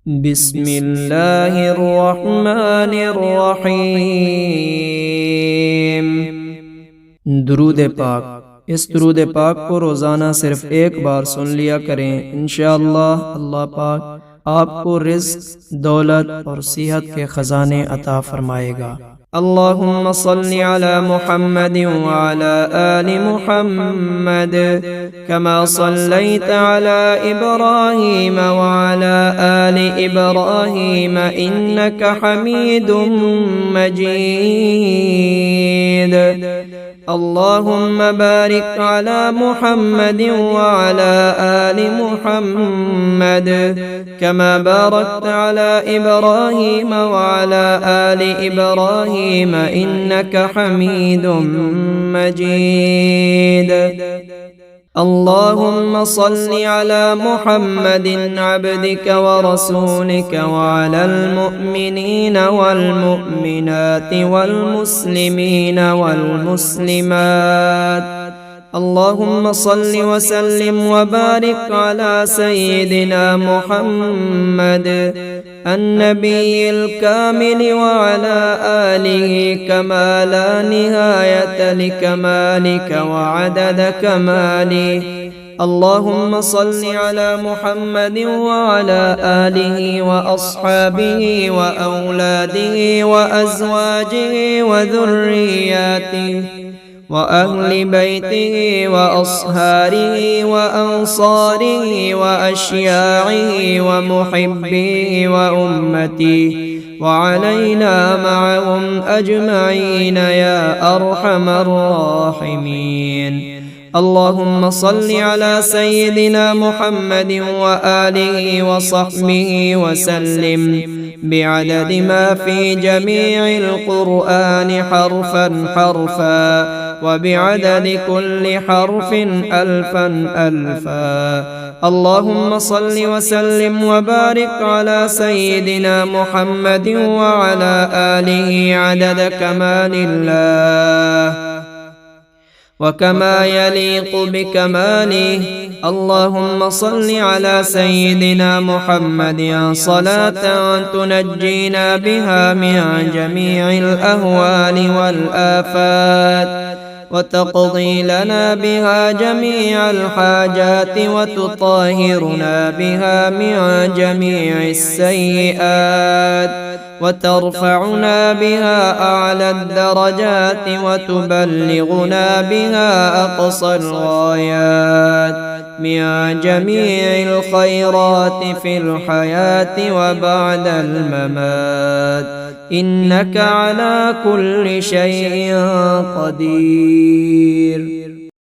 بسم الله الرحمن الرحیم۔ درود پاک۔ اس درود پاک کو روزانہ صرف ایک بار سن لیا کریں، انشاءاللہ اللہ پاک آپ کو رزق، دولت اور صحت کے خزانے عطا فرمائے گا۔ اللهم صل على محمد وعلى آل محمد كما صليت على إبراهيم وعلى آل إبراهيم إنك حميد مجيد۔ اللهم بارك على محمد وعلى آل محمد كما باركت على إبراهيم وعلى آل إبراهيم إنك حميد مجيد۔ اللهم صل على محمد عبدك ورسولك وعلى المؤمنين والمؤمنات والمسلمين والمسلمات، اللهم صل وسلم وبارك على سيدنا محمد النبي الكامل وعلى آله كما لا نهاية لكمالك وعدد كماله۔ اللهم صل على محمد وعلى آله وأصحابه وأولاده وأزواجه وذرياته وأهل بيته وأصهاره وأنصاره وأشياعه ومحبيه وأمته وعلينا معهم أجمعين يا أرحم الراحمين۔ اللهم صل على سيدنا محمد وآله وصحبه وسلم بعدد ما في جميع القرآن حرفا حرفا، وبعدد كل حرف ألفا ألفا۔ اللهم صل وسلم وبارك على سيدنا محمد وعلى آله عدد كمال الله وكما يليق بكماله۔ اللهم صل على سيدنا محمد صلاة تنجينا بها من جميع الأهوال والآفات، وتقضي لنا بها جميع الحاجات، وتطهرنا بها من جميع السيئات، وترفعنا بها أعلى الدرجات، وتبلغنا بها أقصى الغايات من جميع الخيرات في الحياة وبعد الممات، إنك على كل شيء قدير۔